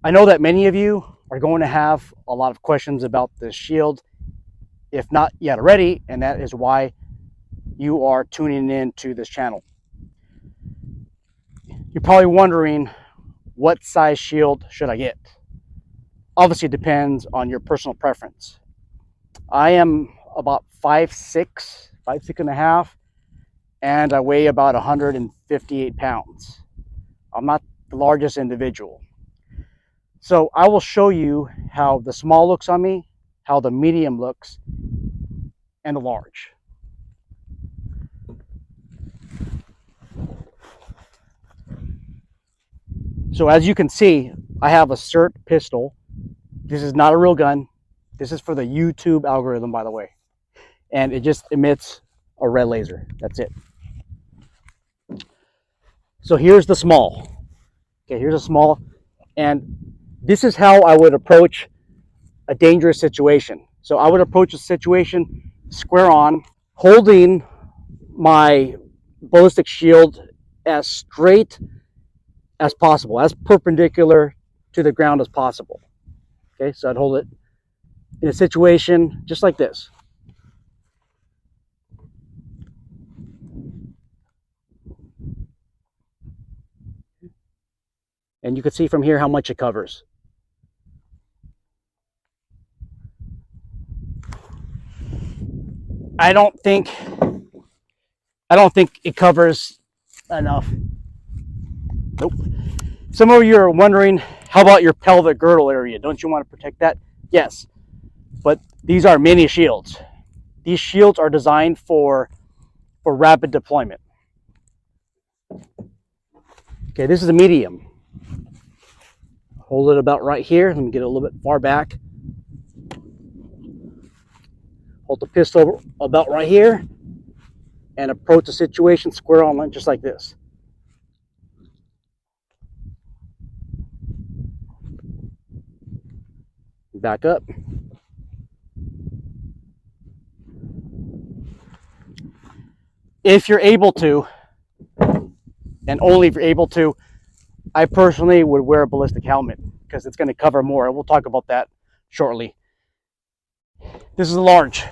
I know that many of you are going to have a lot of questions about this shield, if not yet already, and that is why you are tuning in to this channel. You're probably wondering, what size shield should I get? Obviously, it depends on your personal preference. I am about 5'6", 5'6.5", and I weigh about 158 pounds. I'm not the largest individual. So I will show you how the small looks on me, how the medium looks, and the large. So as you can see, I have a SIRT pistol. This is not a real gun. This is for the YouTube algorithm, by the way. And it just emits a red laser. That's it. So here's the small. Okay, here's a small. And this is how I would approach a dangerous situation. So I would approach a situation square on, holding my ballistic shield as straight as possible, as perpendicular to the ground as possible. Okay, so I'd hold it in a situation just like this. And you can see from here how much it covers. I don't think it covers enough. Nope. Some of you are wondering, how about your pelvic girdle area? Don't you want to protect that? Yes, but these are mini shields. These shields are designed for rapid deployment. Okay, this is a medium. Hold it about right here. Let me get it a little bit far back. Hold the pistol about right here and approach the situation square on, just like this. Back up. If you're able to, and only if you're able to, I personally would wear a ballistic helmet because it's going to cover more. We'll talk about that shortly. This is large.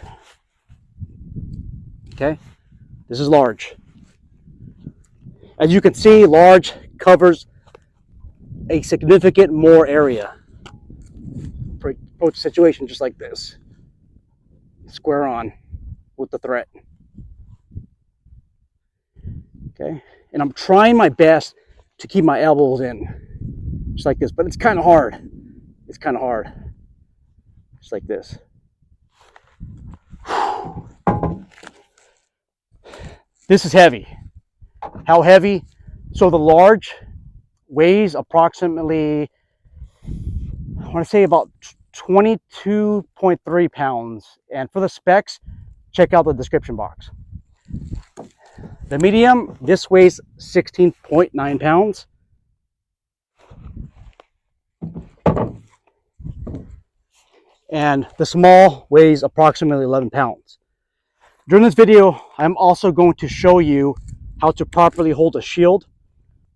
Okay, this is large. As you can see, large covers a significant more area. Approach the situation just like this. Square on with the threat. Okay, and I'm trying my best to keep my elbows in, just like this, but it's kind of hard. It's kind of hard. Just like this. This is heavy. How heavy? So the large weighs approximately, I want to say about 22.3 pounds. And for the specs, check out the description box. The medium, this weighs 16.9 pounds. And the small weighs approximately 11 pounds. During this video, I'm also going to show you how to properly hold a shield.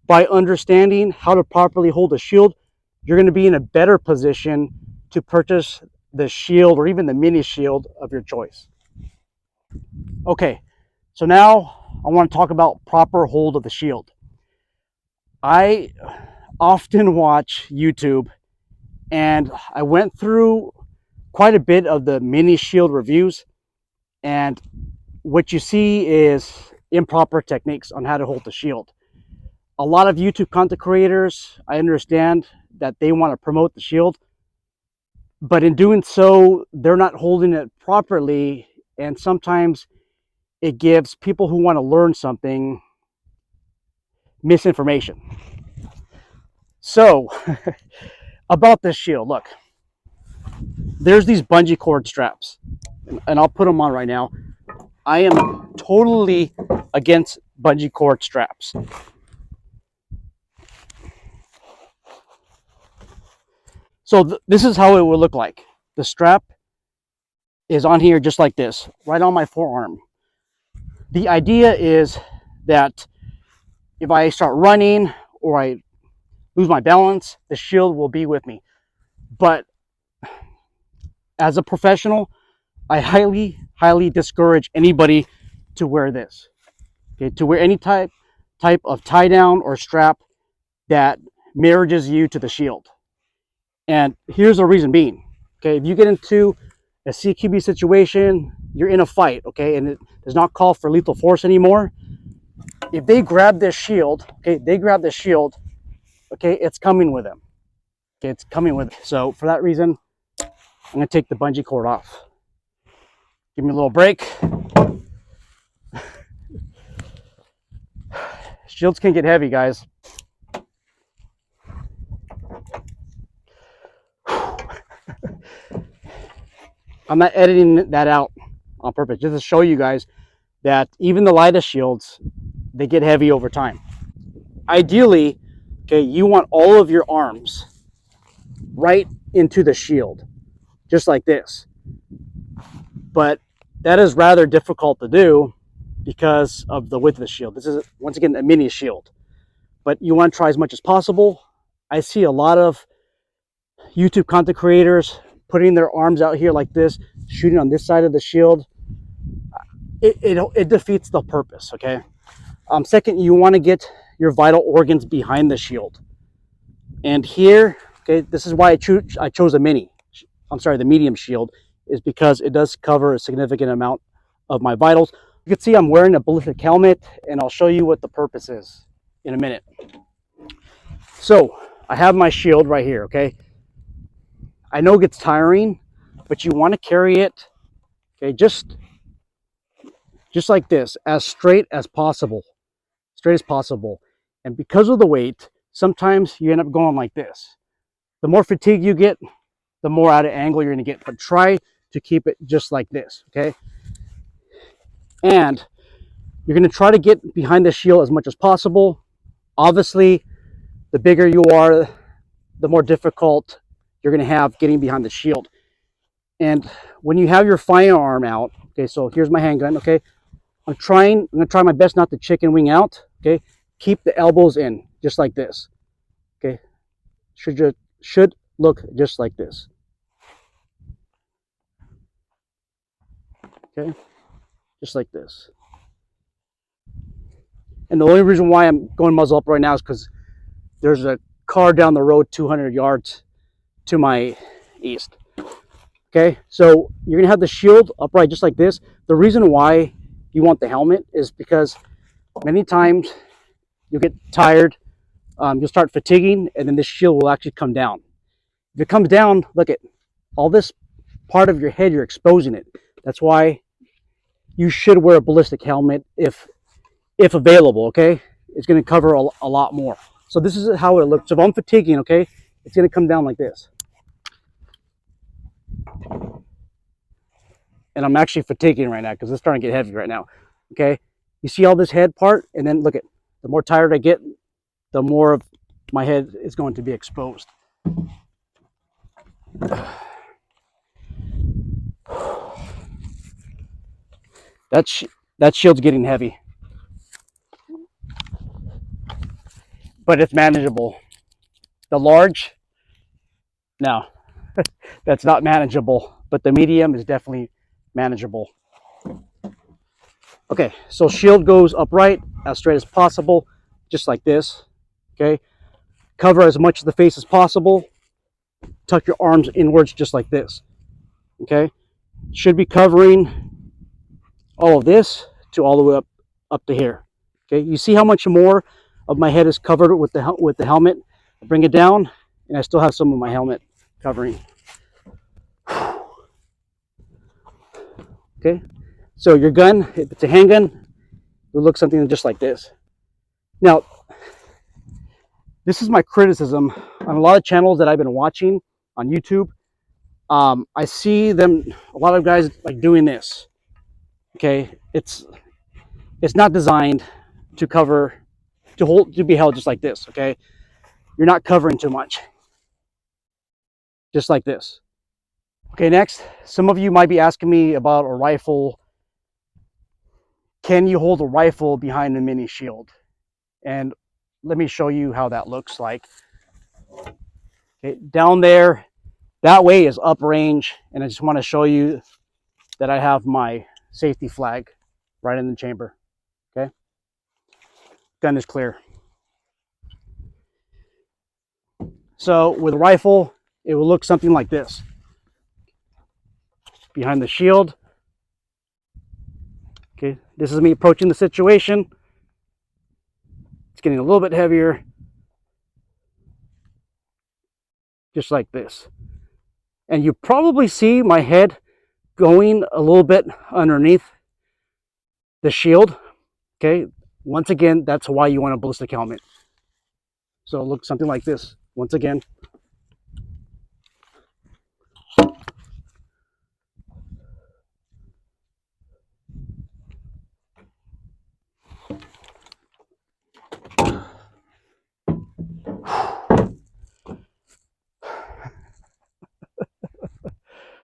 By understanding how to properly hold a shield, you're going to be in a better position to purchase the shield or even the mini shield of your choice. Okay, so now I want to talk about proper hold of the shield. I often watch YouTube, and I went through quite a bit of the mini shield reviews, and what you see is improper techniques on how to hold the shield. A lot of YouTube content creators, I understand that they want to promote the shield, but in doing so, they're not holding it properly, and sometimes it gives people who want to learn something misinformation. So, about this shield, look, there's these bungee cord straps, and I'll put them on right now. I am totally against bungee cord straps. So this is how it will look like. The strap is on here just like this, right on my forearm. The idea is that if I start running or I lose my balance, the shield will be with me. But as a professional, I highly discourage anybody to wear this. Okay, to wear any type of tie down or strap that marriages you to the shield. And here's the reason being. Okay, if you get into a CQB situation, you're in a fight, okay, and it does not call for lethal force anymore. If they grab this shield, okay, it's coming with them. Okay, it's coming with them. So for that reason, I'm gonna take the bungee cord off. Give me a little break. Shields can get heavy, guys. I'm not editing that out on purpose, just to show you guys that even the lightest shields, they get heavy over time. Ideally, okay, you want all of your arms right into the shield, just like this. But that is rather difficult to do because of the width of the shield. This is, once again, a mini shield. But you want to try as much as possible. I see a lot of YouTube content creators putting their arms out here like this, shooting on this side of the shield. It defeats the purpose, okay? Second, you want to get your vital organs behind the shield. And here, okay, this is why I chose the medium shield, is because it does cover a significant amount of my vitals. You can see I'm wearing a ballistic helmet, and I'll show you what the purpose is in a minute. So I have my shield right here, okay? I know it gets tiring, but you want to carry it, okay, just like this, as straight as possible. And because of the weight, sometimes you end up going like this. The more fatigue you get, the more out of angle you're going to get. But try to keep it just like this, okay? And you're going to try to get behind the shield as much as possible. Obviously, the bigger you are, the more difficult you're going to have getting behind the shield. And when you have your firearm out, okay, so here's my handgun, okay? I'm going to try my best not to chicken wing out, okay? Keep the elbows in, just like this, okay? Should look just like this, okay? Just like this. And the only reason why I'm going muzzle up right now is because there's a car down the road 200 yards to my east. Okay, so you're gonna have the shield upright just like this. The reason why you want the helmet is because many times you'll get tired, you'll start fatiguing, and then this shield will actually come down. If it comes down, look at all this part of your head, you're exposing it. That's why you should wear a ballistic helmet if available, okay? It's gonna cover a lot more. So this is how it looks. So if I'm fatiguing, okay, it's gonna come down like this. And I'm actually fatiguing right now because it's starting to get heavy right now, okay? You see all this head part? And then look at, the more tired I get, the more of my head is going to be exposed. That shield's getting heavy. But it's manageable. The large, no, that's not manageable. But the medium is definitely manageable. Okay, so shield goes upright, as straight as possible, just like this, okay? Cover as much of the face as possible. Tuck your arms inwards just like this, okay? Should be covering all of this to all the way up to here, okay? You see how much more of my head is covered with the helmet? I bring it down, and I still have some of my helmet covering. Okay, so your gun, if it's a handgun, it will look something just like this. Now, this is my criticism on a lot of channels that I've been watching on YouTube. I see them, a lot of guys like doing this. Okay, it's not designed to cover, to be held just like this. Okay, you're not covering too much, just like this. Okay, next, some of you might be asking me about a rifle. Can you hold a rifle behind a mini shield? And let me show you how that looks like. Okay, down there, that way is uprange, and I just want to show you that I have my safety flag right in the chamber. Okay, gun is clear. So with a rifle, it will look something like this. Behind the shield. Okay, this is me approaching the situation. It's getting a little bit heavier. Just like this. And you probably see my head going a little bit underneath the shield. Okay, once again, that's why you want a ballistic helmet. So it looks something like this. Once again,